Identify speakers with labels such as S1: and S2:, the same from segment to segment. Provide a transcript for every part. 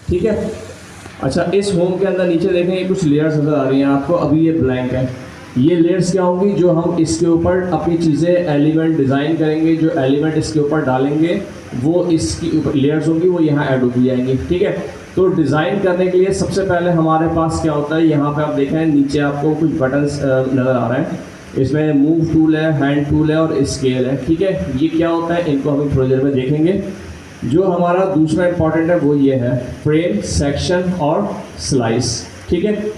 S1: ठीक है। अच्छा, इस होम के अंदर नीचे देखें ये कुछ लेयर्स नज़र आ रही हैं आपको, अभी ये ब्लैंक है। ये लेयर्स क्या होंगी, जो हम इसके ऊपर अपनी चीज़ें एलिमेंट डिज़ाइन करेंगे, जो एलिमेंट इसके ऊपर डालेंगे वो इसकी ऊपर लेयर्स होंगी, वो यहाँ ऐड होती जाएंगी। ठीक है। तो डिज़ाइन करने के लिए सबसे पहले हमारे पास क्या होता है, यहाँ पे आप देखें नीचे आपको कुछ बटन्स नज़र आ रहे हैं। इसमें मूव टूल है, हैंड टूल है और स्केल है। ठीक है। ये क्या होता है इनको हम थोड़ी देर में देखेंगे। जो हमारा दूसरा इंपॉर्टेंट है वो ये है फ्रेम, सेक्शन और स्लाइस। ठीक है।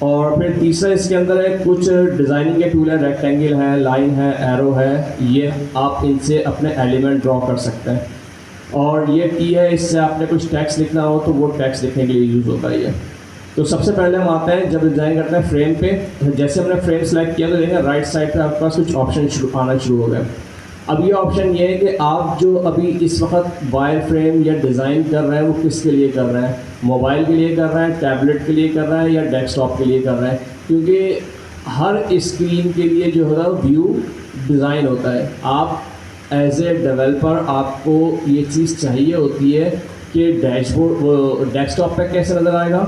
S1: और फिर तीसरा इसके अंदर है कुछ डिज़ाइनिंग के टूल है, रेक्टेंगल है, लाइन है, एरो है, ये आप इनसे अपने एलिमेंट ड्रॉ कर सकते हैं। और ये की है, इससे आपने कुछ टेक्स्ट लिखना हो तो वो टेक्स्ट लिखने के लिए यूज़ होता है ये। तो सबसे पहले हम आते हैं, जब डिज़ाइन करते हैं फ्रेम पे, जैसे हमने फ्रेम सेलेक्ट किया तो देखें राइट साइड पे आपके पास कुछ ऑप्शन आना शुरू हो गए। अब ये ऑप्शन ये है कि आप जो अभी इस वक्त वायर फ्रेम या डिज़ाइन कर रहे हैं वो किसके लिए कर रहे हैं, मोबाइल के लिए कर रहे हैं, टैबलेट के लिए कर रहे हैं या डेस्कटॉप के लिए कर रहे हैं। क्योंकि हर स्क्रीन के लिए जो है व्यू डिज़ाइन होता है। आप एज ए डेवलपर आपको ये चीज़ चाहिए होती है कि डैशबोर्ड वो डेस्कटॉप पे कैसे नज़र आएगा,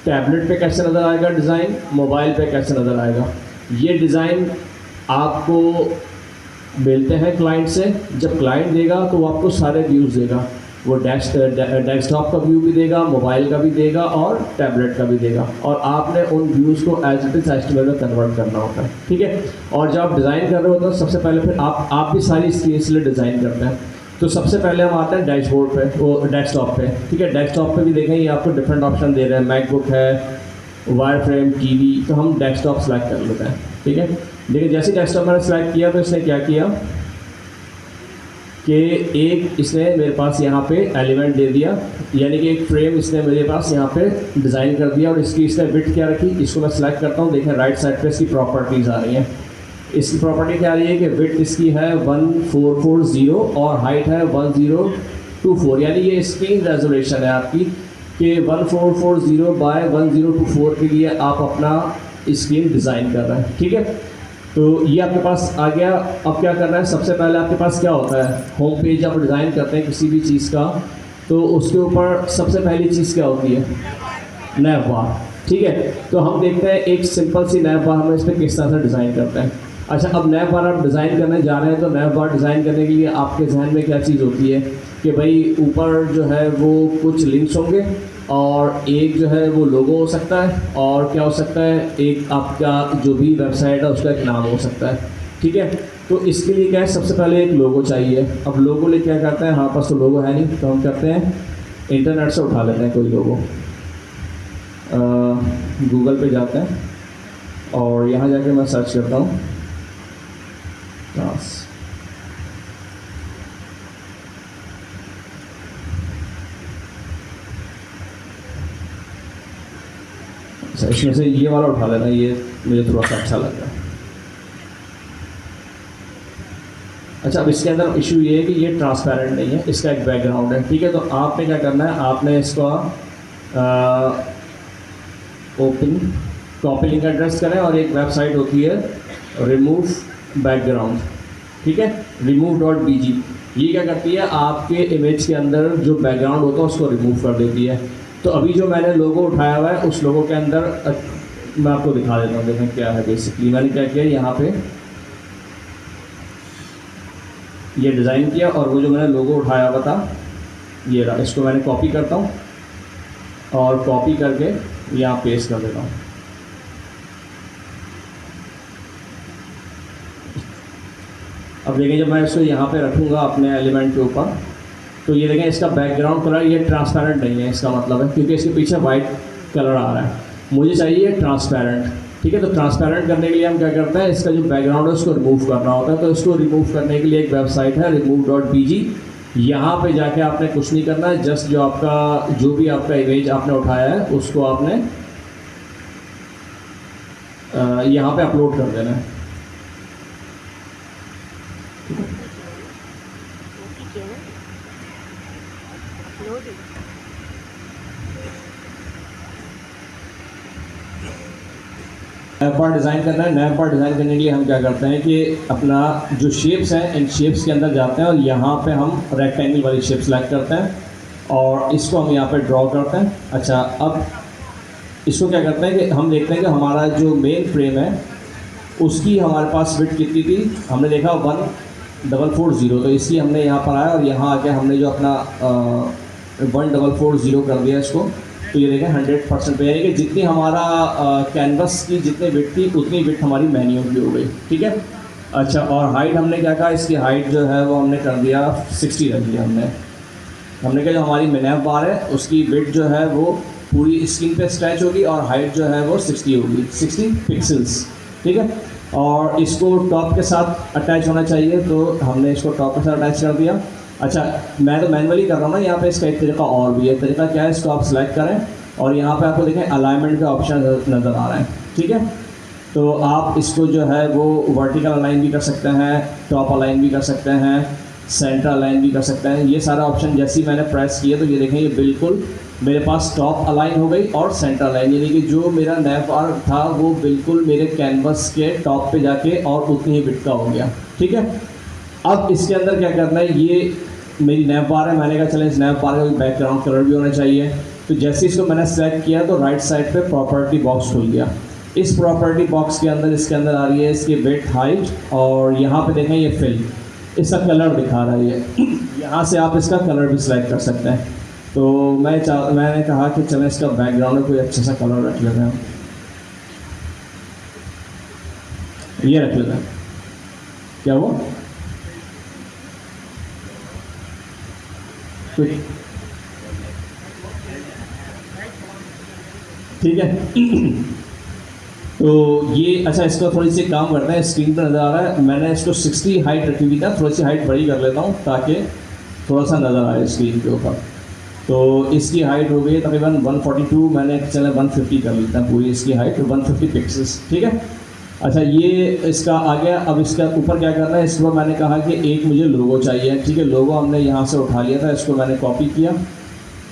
S1: टैबलेट पे कैसे नज़र आएगा डिज़ाइन, मोबाइल पे कैसे नज़र आएगा। ये डिज़ाइन आपको मिलते हैं क्लाइंट से। जब क्लाइंट देगा तो वो आपको सारे व्यूज़ देगा, वो डेस्कटॉप का व्यू भी देगा, मोबाइल का भी देगा और टैबलेट का भी देगा। और आपने उन व्यूज़ को एज इट इज़ एस्टिमेट में कन्वर्ट करना होता है। ठीक है। और जब आप डिज़ाइन कर रहे होते हैं सबसे पहले फिर आप भी सारी स्क्रीन के लिए डिज़ाइन करते हैं। तो सबसे पहले हम आते हैं डैशबोर्ड पे, वो डेस्कटॉप पे। ठीक है। डेस्कटॉप पे भी देखें ये आपको डिफरेंट ऑप्शन दे रहे हैं, मैकबुक है, वायर फ्रेम, टीवी। तो हम डेस्कटॉप सेलेक्ट कर लेते हैं। ठीक है। देखिए जैसे डेस्कटॉप मैंने सेलेक्ट किया तो इसने क्या किया कि एक इसने मेरे पास यहाँ पे एलिमेंट दे दिया, यानी कि एक फ्रेम इसने मेरे पास यहाँ पे डिज़ाइन कर दिया। और इसकी इसने विड्थ क्या रखी, इसको मैं सेलेक्ट करता हूँ। देखें राइट साइड पे इसकी प्रॉपर्टीज़ आ रही हैं। इसकी प्रॉपर्टी क्या आ रही है कि विड्थ इसकी है 1440 और हाइट है 1024, यानी ये स्क्रीन रेजोल्यूशन है आपकी कि 1440 बाय 1024 के लिए आप अपना स्क्रीन डिज़ाइन कर रहे हैं। ठीक है। तो ये आपके पास आ गया। अब क्या करना है, सबसे पहले आपके पास क्या होता है, होम पेज आप डिज़ाइन करते हैं किसी भी चीज़ का तो उसके ऊपर सबसे पहली चीज़ क्या होती है, नैव बार। ठीक है। तो हम देखते हैं एक सिंपल सी नैव बार हम इस पर किस तरह से डिज़ाइन करते हैं। अच्छा, अब नैव बार आप डिज़ाइन करने जा रहे हैं तो नैव बार डिज़ाइन करने के लिए आपके जहन में क्या चीज़ होती है कि भाई ऊपर जो है वो कुछ लिंक्स होंगे और एक जो है वो लोगो हो सकता है और क्या हो सकता है, एक आपका जो भी वेबसाइट है उसका एक नाम हो सकता है। ठीक है। तो इसके लिए क्या है, सबसे पहले एक लोगो चाहिए। अब लोगो लिए क्या करते हैं, हमारे पास तो लोगो है नहीं, तो हम करते हैं इंटरनेट से उठा लेते हैं कोई लोगो। गूगल पे जाते हैं और यहाँ जाके मैं सर्च करता हूँ क्लास। अच्छा, इसमें से ये वाला उठा लेना, ये मुझे थोड़ा सा अच्छा लग रहा है। अच्छा, अब इसके अंदर इशू ये है कि ये ट्रांसपेरेंट नहीं है, इसका एक बैकग्राउंड है। ठीक है। तो आपने क्या करना है, आपने इसका ओपन कॉपी लिंक एड्रेस करें और एक वेबसाइट होती है रिमूव बैकग्राउंड। ठीक है। remove.bg। ये क्या करती है, आपके इमेज के अंदर जो बैकग्राउंड होता है उसको रिमूव कर देती है। तो अभी जो मैंने लोगो उठाया हुआ है उस लोगो के अंदर मैं आपको दिखा देता हूँ। देखें क्या है, बेसिकली मैंने क्या किया, यहाँ पे ये डिज़ाइन किया और वो जो मैंने लोगो उठाया हुआ था ये रहा। इसको मैंने कॉपी करता हूँ और कॉपी करके यहाँ पेस्ट कर देता हूँ। अब देखें जब मैं इसको यहाँ पे रखूँगा अपने एलिमेंट के ऊपर तो ये देखें इसका बैकग्राउंड कलर ये ट्रांसपेरेंट नहीं है, इसका मतलब है क्योंकि इसके पीछे वाइट कलर आ रहा है, मुझे चाहिए ट्रांसपेरेंट। ठीक है। तो ट्रांसपेरेंट करने के लिए हम क्या करते हैं, इसका जो बैकग्राउंड है उसको रिमूव करना होता है। तो इसको रिमूव करने के लिए एक वेबसाइट है remove.bg। यहाँ पे जाके आपने कुछ नहीं करना है, जस्ट जो भी आपका इमेज आपने उठाया है उसको आपने यहाँ पे अपलोड कर देना है। नैव बार डिज़ाइन करना है। नैव बार डिज़ाइन करने के लिए हम क्या करते हैं कि अपना जो शेप्स हैं इन शेप्स के अंदर जाते हैं और यहाँ पे हम रेक्टेंगल वाली शेप सेलेक्ट करते हैं और इसको हम यहाँ पे ड्रॉ करते हैं। अच्छा, अब इसको क्या करते हैं कि हम देखते हैं कि हमारा जो मेन फ्रेम है उसकी हमारे पास विड्थ कितनी थी। हमने देखा 1440, तो इसकी हमने यहाँ पर आया और यहाँ आके हमने जो अपना 1440 कर दिया इसको। तो ये देखें 100% पे, यानी कि जितनी हमारा कैनवस की जितनी विड्थ थी उतनी विड्थ हमारी मेन्यू की हो गई। ठीक है। अच्छा, और हाइट हमने क्या कहा, इसकी हाइट जो है वो हमने कर दिया 60 रख दिया हमने कहा जो हमारी मिनैप बार है उसकी विड्थ जो है वो पूरी स्क्रीन पे स्ट्रेच होगी और हाइट जो है वो 60 होगी, 60 पिक्सल्स। ठीक है। और इसको टॉप के साथ अटैच होना चाहिए, तो हमने इसको टॉप के साथ अटैच कर दिया। अच्छा, मैं तो मैनुअली कर रहा हूँ ना, यहाँ पे इसका एक तरीका और भी है। तरीका क्या है, इसको आप सिलेक्ट करें और यहाँ पे आपको देखें अलाइनमेंट का ऑप्शन नज़र आ रहा है। ठीक है। तो आप इसको जो है वो वर्टिकल अलाइन भी कर सकते हैं, टॉप अलाइन भी कर सकते हैं, सेंटर अलाइन भी कर सकते हैं। ये सारा ऑप्शन जैसे ही मैंने प्रेस किया तो ये देखें ये बिल्कुल मेरे पास टॉप अलाइन हो गई और सेंटर अलाइन, यानी कि जो मेरा नैप बार था वो बिल्कुल मेरे कैनवस के टॉप पे जाके और उतनी ही विड्थ का हो गया। ठीक है। अब इसके अंदर क्या करना है, ये मेरी नैप बार है, मैंने कहा चले इस नैप बार का बैकग्राउंड कलर भी होना चाहिए। तो जैसे इसको मैंने सेलेक्ट किया तो राइट साइड पे प्रॉपर्टी बॉक्स खुल गया। इस प्रॉपर्टी बॉक्स के अंदर इसके अंदर आ रही है इसकी विड्थ, हाइट, और यहाँ पे देखें ये फिल, इसका कलर दिखा रहा है ये। यहाँ से आप इसका कलर भी सिलेक्ट कर सकते हैं। तो मैंने कहा कि चलें इसका बैकग्राउंड में कोई अच्छा सा कलर रख लेते हैं, ये रख लेते हैं। क्या वो ठीक है। तो ये अच्छा, इसको थोड़ी सी काम करते हैं, स्क्रीन पर नज़र आ रहा है, मैंने इसको 60 हाइट रखी हुई था, थोड़ी सी हाइट बड़ी कर लेता हूँ ताकि थोड़ा सा नज़र आए स्क्रीन के ऊपर। तो इसकी हाइट हो गई तकरीबन 142, मैंने चले 150 कर लेता हूँ पूरी इसकी हाइट, 150 पिक्सल्स। ठीक है। अच्छा, ये इसका आ गया। अब इसका ऊपर क्या करना है, इस पर मैंने कहा कि एक मुझे लोगो चाहिए। ठीक है। लोगो हमने यहाँ से उठा लिया था, इसको मैंने कॉपी किया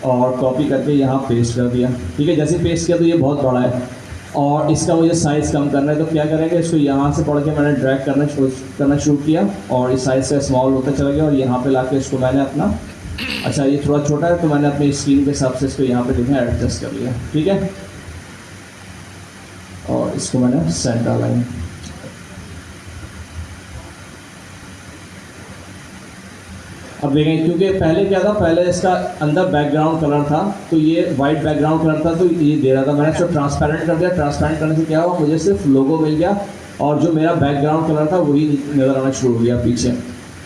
S1: और कॉपी करके यहाँ पेस्ट कर दिया। ठीक है। जैसे पेस्ट किया तो ये बहुत बड़ा है और इसका मुझे साइज़ कम करना है, तो क्या करेंगे, इसको यहाँ से पढ़ के मैंने ड्रैग करना शुरू किया और इस साइज़ का स्मॉल होता चला गया और यहाँ पे लाके इसको मैंने अपना, अच्छा ये थोड़ा छोटा है तो मैंने अपनी स्क्रीन के हिसाब से इसको यहाँ पे देखा एडजस्ट कर लिया। ठीक है। और इसको मैंने सेंटर लाइन, अब देखें क्योंकि पहले क्या था, पहले इसका अंदर बैकग्राउंड कलर था तो ये वाइट बैकग्राउंड कलर था तो ये दे रहा था, मैंने इसको ट्रांसपेरेंट कर दिया। ट्रांसपेरेंट करने से क्या हुआ, मुझे सिर्फ लोगो मिल गया और जो मेरा बैकग्राउंड कलर था वही नज़र आना शुरू हो गया पीछे।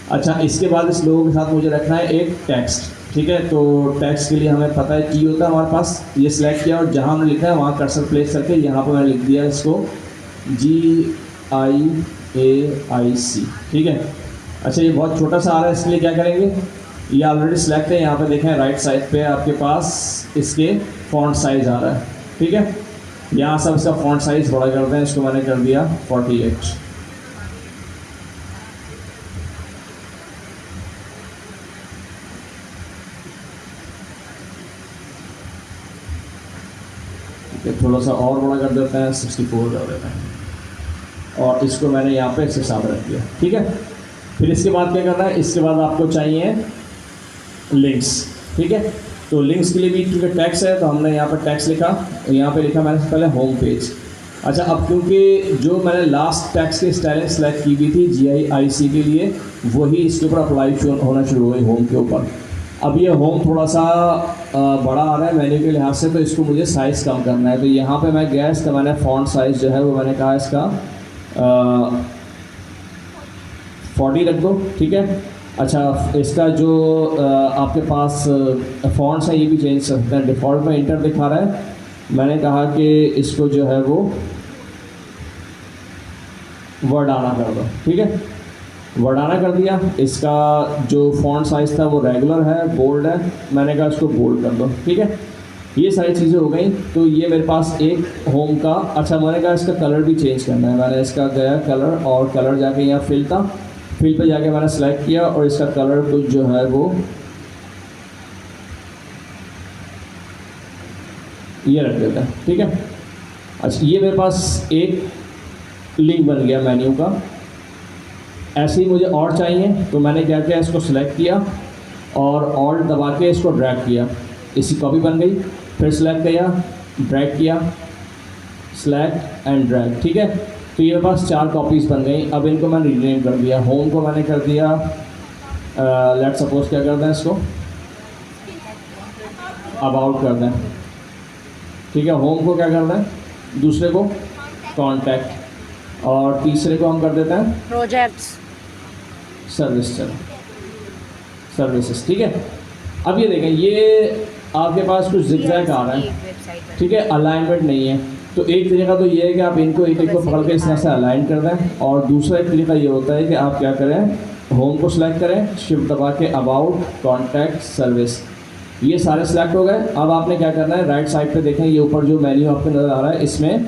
S1: अच्छा, इसके बाद इस लोगो के साथ मुझे रखना है एक टेक्स्ट। ठीक है। तो टेक्स्ट के लिए हमें पता है की होता है हमारे पास, ये सिलेक्ट किया और जहाँ हमने लिखा है वहाँ कर्सर प्लेस करके यहाँ पर मैंने लिख दिया इसको GIAIC। ठीक है। अच्छा, ये बहुत छोटा सा आ रहा है, इसके लिए क्या करेंगे, ये ऑलरेडी सिलेक्ट है, यहाँ पे देखें राइट साइड पे आपके पास इसके फॉन्ट साइज़ आ रहा है। ठीक है। यहाँ सब इसका फॉन्ट साइज़ बड़ा करते हैं, इसको मैंने कर दिया 48। थोड़ा सा और बड़ा कर देते हैं, 64 कर देते हैं और इसको मैंने यहाँ पे इसके साथ रख दिया। ठीक है। फिर इसके बाद क्या करना है, इसके बाद आपको चाहिए लिंक्स। ठीक है। तो लिंक्स के लिए भी क्योंकि टैक्स है तो हमने यहाँ पर टैक्स लिखा, यहाँ पे लिखा मैंने पहले होम पेज। अच्छा, अब क्योंकि जो मैंने लास्ट टैक्स की स्टाइलिंग सेलेक्ट की हुई थी GIIC के लिए, वही इसके ऊपर अप्लाई होना शुरू हो गई होम के ऊपर। अब ये होम थोड़ा सा बड़ा आ रहा है मेन्यू के लिहाज से, तो इसको मुझे साइज़ कम करना है। तो यहाँ पे मैं गया, इसका मैंने फ़ॉन्ट साइज़ जो है वो मैंने कहा इसका 40 रख दो। ठीक है। अच्छा, इसका जो आपके पास फ़ॉन्ट्स हैं ये भी चेंज कर सकते हैं। डिफ़ॉल्ट में इंटर दिखा रहा है, मैंने कहा कि इसको जो है वो वर्डाना कर दो। ठीक है। वर्डाना कर दिया। इसका जो फ़ॉन्ट साइज़ था वो रेगुलर है, बोल्ड है, मैंने कहा इसको बोल्ड कर दो। ठीक है। ये सारी चीज़ें हो गई। तो ये मेरे पास एक होम का, अच्छा मैंने कहा इसका कलर भी चेंज करना है, मैंने इसका गया कलर और कलर जाके यहाँ फिल था, फिल पे जाके मैंने सेलेक्ट किया और इसका कलर कुछ जो है वो ये रख देता है। ठीक है। अच्छा, ये मेरे पास एक लिंक बन गया मेन्यू का। ऐसे ही मुझे और चाहिए तो मैंने क्या किया, इसको सेलेक्ट किया और ऑल्ट दबा के इसको ड्रैग किया, इसकी कॉपी बन गई। फिर सेलेक्ट किया, ड्रैग किया, सेलेक्ट एंड ड्रैग, ठीक है। तो ये पास 4 कॉपीज़ बन गई। अब इनको मैंने रीनेम कर दिया। होम को मैंने कर दिया, लेट सपोज क्या कर दें, इसको अबाउट कर दें, ठीक है। होम को क्या कर दें, दूसरे को कॉन्टैक्ट, और तीसरे को हम कर देते हैं
S2: प्रोजेक्ट्स,
S1: सर्विसेज, ठीक है। अब ये देखें, ये आपके पास कुछ जिगजैग आ रहा है, ठीक है, अलाइनमेंट नहीं है। तो एक तरीका तो ये है कि आप इनको एक को पकड़ के इस तरह से अलाइन कर दें, और दूसरा एक तरीका ये होता है कि आप क्या करें, होम को सिलेक्ट करें, शिफ्ट दबा के अबाउट, कॉन्टैक्ट, सर्विस, ये सारे सिलेक्ट हो गए। अब आपने क्या करना है, राइट साइड पे देखें, ये ऊपर जो मेन्यू आपको नज़र आ रहा है, इसमें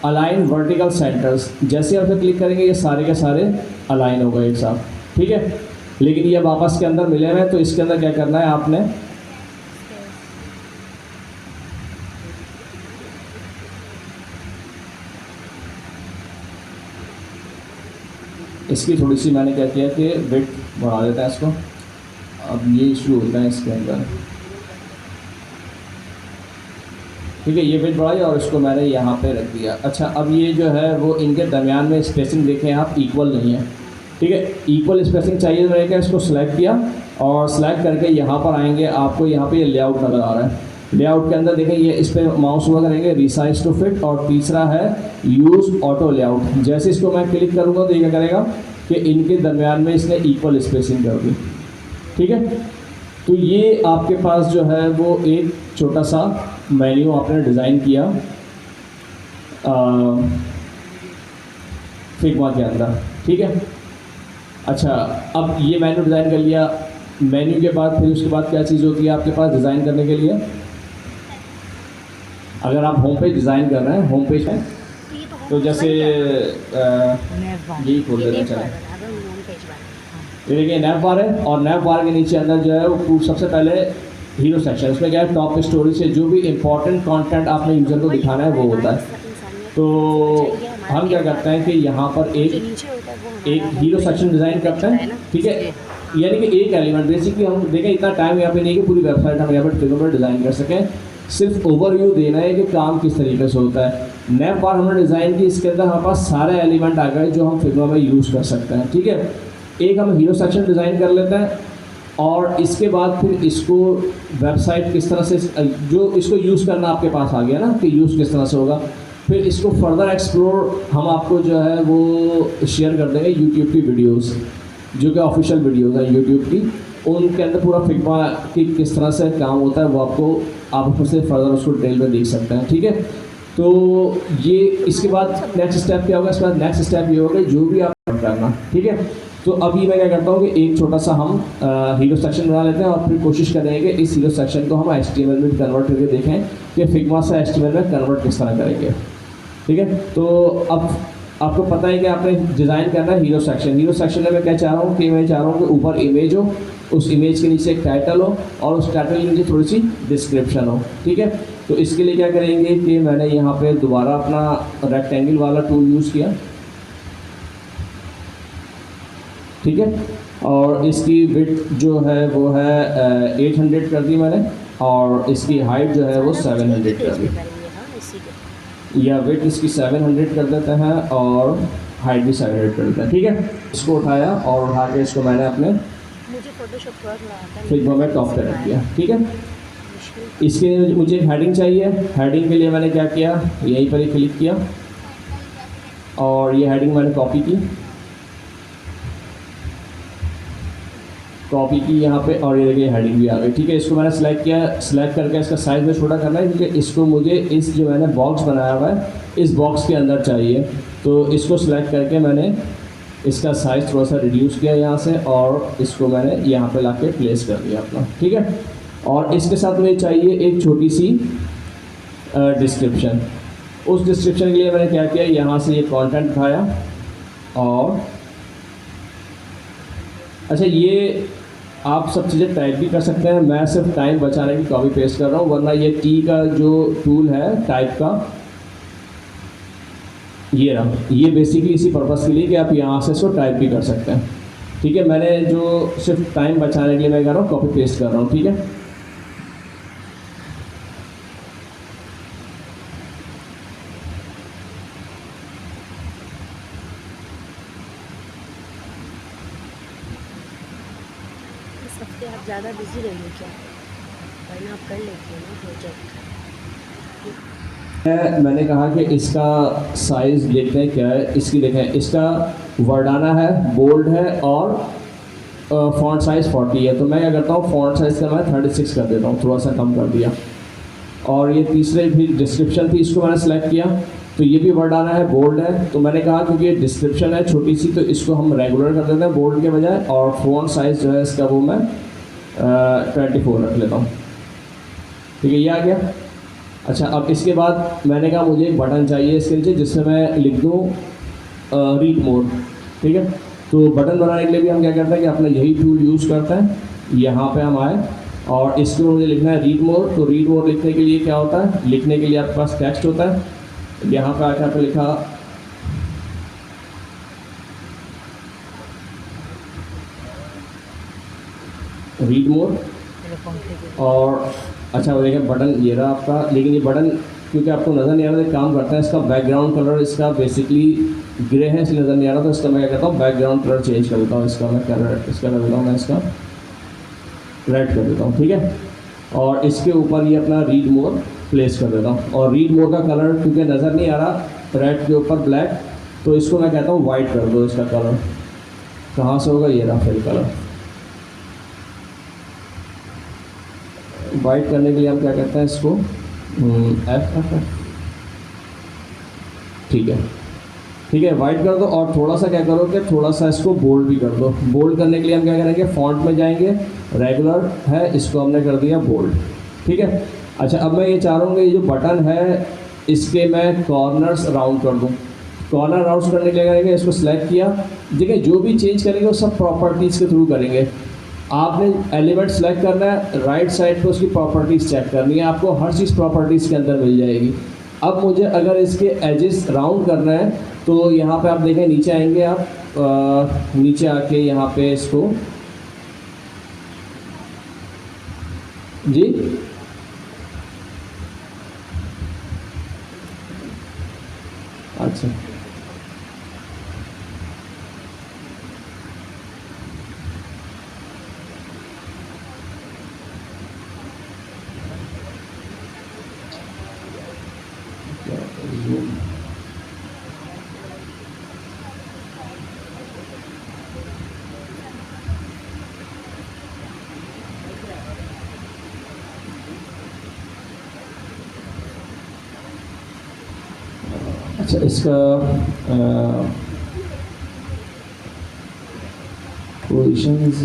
S1: अलाइन वर्टिकल सेंटर्स, जैसे आप क्लिक करेंगे ये सारे के सारे अलाइन हो गए एक साथ, ठीक है। लेकिन ये वापस के अंदर मिले हुए हैं, तो इसके अंदर क्या करना है आपने, इसकी थोड़ी सी मैंने क्या किया कि विड्थ बढ़ा देता है इसको। अब ये इशू होता है इसके अंदर, ठीक है, ये विड्थ बढ़ाई और इसको मैंने यहाँ पे रख दिया। अच्छा, अब ये जो है वो इनके दरमियान में स्पेसिंग देखें आप, इक्वल नहीं है, ठीक है। इक्वल स्पेसिंग चाहिए तो मैंने क्या, इसको सेलेक्ट किया और सेलेक्ट करके यहाँ पर आएंगे, आपको यहाँ पे ये लेआउट नज़र आ रहा है। लेआउट के अंदर देखें, ये इस पर माउस हुआ करेंगे, रिसाइज टू फिट, और तीसरा है यूज़ ऑटो लेआउट। जैसे इसको मैं क्लिक करूँगा तो ये क्या करेगा कि इनके दरमियान में इसने इक्वल स्पेसिंग कर दी, ठीक है। तो ये आपके पास जो है वो एक छोटा सा मेन्यू आपने डिज़ाइन किया फिग्मा के अंदर, ठीक है। अच्छा, अब ये मेन्यू डिज़ाइन कर लिया। मेन्यू के बाद फिर उसके बाद क्या चीज़ होती है आपके पास डिज़ाइन करने के लिए, अगर आप होम पेज डिज़ाइन कर रहे हैं, होम पेज है तो जैसे यही खोल देते हैं, चलें। ये देखिए नैप बार है, और नैप बार के नीचे अंदर जो है वो सबसे पहले हीरो सेक्शन, उसमें क्या है, टॉप स्टोरी से जो भी इंपॉर्टेंट कंटेंट आपने यूज़र को दिखाना है वो होता है। तो हम क्या करते हैं कि यहाँ पर एक हीरो सेक्शन डिज़ाइन करते हैं, ठीक है। यानी कि एक एलिमेंट, बेसिकली हम देखें इतना टाइम यहाँ पे नहीं कि पूरी वेबसाइट हम यहाँ पर डिज़ाइन कर सकें, सिर्फ ओवरव्यू देना है कि काम किस तरीके से होता है। नैप बार हमने डिज़ाइन की, इसके अंदर हमारे पास सारे एलिमेंट आ गए जो हम फिग्मा में यूज़ कर सकते हैं, ठीक है। एक हम हीरो सेक्शन डिज़ाइन कर लेते हैं, और इसके बाद फिर इसको वेबसाइट किस तरह से, जो इसको यूज़ करना आपके पास आ गया ना कि यूज़ किस तरह से होगा, फिर इसको फर्दर एक्सप्लोर हम आपको जो है वो शेयर कर देंगे यूट्यूब की वीडियोस, जो कि ऑफिशियल वीडियोस हैं यूट्यूब की, उनके अंदर पूरा फिग्मा की किस तरह से काम होता है वो आपको, आप उसमें से फर्दर उसको डिटेल में देख सकते हैं, ठीक है। तो ये इसके बाद नेक्स्ट स्टेप क्या होगा, इसके बाद नेक्स्ट स्टेप ये होगा जो भी आप करना, ठीक है। तो अभी मैं क्या करता हूँ कि एक छोटा सा हम हीरो सेक्शन बना लेते हैं, और फिर कोशिश करेंगे कि इस हीरो सेक्शन को हम HTML में कन्वर्ट करके देखें कि फिग्मा से HTML में कन्वर्ट किस तरह करेंगे, ठीक है। तो अब आपको पता है कि आपने डिज़ाइन करना है हीरो सेक्शन। हीरो सेक्शन में मैं क्या चाह रहा हूँ कि मैं चाह रहा हूँ कि ऊपर इमेज हो, उस इमेज के नीचे एक टाइटल हो, और उस टाइटल के नीचे थोड़ी सी डिस्क्रिप्शन हो, ठीक है। तो इसके लिए क्या करेंगे कि मैंने यहाँ पे दोबारा अपना रेक्टेंगल वाला टूल यूज़ किया, ठीक है, और इसकी विड्थ जो है वो है 800 कर दी मैंने, और इसकी हाइट जो है वो 700 कर दी, या विड्थ इसकी 700 कर देते हैं और हाइट भी 700 कर देते हैं, ठीक है। इसको उठाया और उठा के इसको मैंने अपने फिग्मा में टॉप पे रख दिया, ठीक है। इसके लिए मुझे एक हेडिंग चाहिए। हेडिंग के लिए मैंने क्या किया, यहीं पर ही क्लिक किया, और ये हेडिंग मैंने कॉपी की यहाँ पे, और ये देखिए हेडिंग भी आ गई, ठीक है। इसको मैंने सेलेक्ट किया, सेलेक्ट करके इसका साइज़ में छोटा करना है, क्योंकि इसको मुझे इस जो मैंने बॉक्स बनाया हुआ है इस बॉक्स के अंदर चाहिए। तो इसको सेलेक्ट करके मैंने इसका साइज़ थोड़ा सा रिड्यूस किया यहाँ से, और इसको मैंने यहाँ पे लाके प्लेस कर दिया अपना, ठीक है। और इसके साथ मुझे चाहिए एक छोटी सी डिस्क्रिप्शन। उस डिस्क्रिप्शन के लिए मैंने क्या किया, यहाँ से ये कंटेंट उठाया, और अच्छा ये आप सब चीज़ें टाइप भी कर सकते हैं, मैं सिर्फ टाइम बचाने की कॉपी पेस्ट कर रहा हूँ, वरना ये टी का जो टूल है टाइप का, ये रहा, ये बेसिकली इसी पर्पज़ के लिए कि आप यहाँ से इसको टाइप भी कर सकते हैं, ठीक है, मैंने जो सिर्फ टाइम बचाने के लिए मैं कर रहा हूँ कॉपी पेस्ट कर रहा हूँ, ठीक है।
S2: इस हफ्ते आप ज़्यादा बिजी रहिए क्या, वरना आप कर लेती हो ना प्रोजेक्ट।
S1: मैंने कहा कि इसका साइज़ देखते हैं क्या है, इसकी देखें, इसका वर्डाना है, बोल्ड है और फॉन्ट साइज़ 40 है। तो मैं क्या करता हूँ, फॉन्ट साइज़ का मैं 36 कर देता हूँ, थोड़ा सा कम कर दिया। और ये तीसरे भी डिस्क्रिप्शन थी, इसको मैंने सेलेक्ट किया, तो ये भी वर्डाना है, बोल्ड है। तो मैंने कहा क्योंकि ये डिस्क्रिप्शन है छोटी सी, तो इसको हम रेगुलर कर देते हैं बोल्ड के बजाय, और फॉन्ट साइज़ जो है इसका वो मैं 24 रख लेता हूँ, ठीक है, ये आ गया। अच्छा, अब इसके बाद मैंने कहा मुझे एक बटन चाहिए इसके नीचे जिससे मैं लिख दूँ रीड मोर, ठीक है। तो बटन बनाने के लिए भी हम क्या करते हैं कि अपना यही टूल यूज़ करते हैं। यहाँ पे हम आए और इसके मुझे लिखना है रीड मोर। तो रीड मोर लिखने के लिए क्या होता है, लिखने के लिए आपके पास टेक्स्ट होता है, यहाँ पे आकर आपने लिखा रीड मोर। और अच्छा, वो देखिए बटन ये रहा आपका, लेकिन ये बटन क्योंकि आपको नज़र नहीं आ रहा, तो काम करता है, इसका बैकग्राउंड कलर इसका बेसिकली ग्रे है, इसलिए नज़र नहीं आ रहा। तो इसका मैं क्या करता हूँ, बैकग्राउंड कलर चेंज कर देता हूँ, इसका मैं कलर इसका कर देता हूँ, मैं इसका रेड कर देता हूँ, ठीक है। और इसके ऊपर ये अपना रीड मोर प्लेस कर देता हूँ। और रीड मोर का कलर क्योंकि नज़र नहीं आ रहा, रेड के ऊपर ब्लैक, तो इसको मैं कहता हूँ वाइट कर दो। इसका कलर कहाँ से होगा, ये रहा फिर कलर। वाइट करने के लिए हम क्या करते हैं, इसको एफ, ठीक है, ठीक है, वाइट कर दो। और थोड़ा सा क्या करो कि थोड़ा सा इसको बोल्ड भी कर दो। बोल्ड करने के लिए हम क्या करेंगे, फॉन्ट में जाएंगे, रेगुलर है, इसको हमने कर दिया बोल्ड, ठीक है। अच्छा, अब मैं ये चाह रहा हूँ कि ये जो बटन है इसके मैं कॉर्नर्स राउंड कर दूँ। कॉर्नर राउंड करने के लिए करेंगे, इसको सेलेक्ट किया। देखिए, जो भी चेंज करेंगे वो सब प्रॉपर्टीज़ के थ्रू करेंगे। आपने एलिमेंट सेलेक्ट करना है, राइट साइड पे उसकी प्रॉपर्टीज़ चेक करनी है, आपको हर चीज़ प्रॉपर्टीज़ के अंदर मिल जाएगी। अब मुझे अगर इसके एजेस राउंड करना है, तो यहाँ पे आप देखें, नीचे आएंगे आप, नीचे आके यहाँ पे इसको जी, अच्छा, अच्छा, इसका पोजिशंस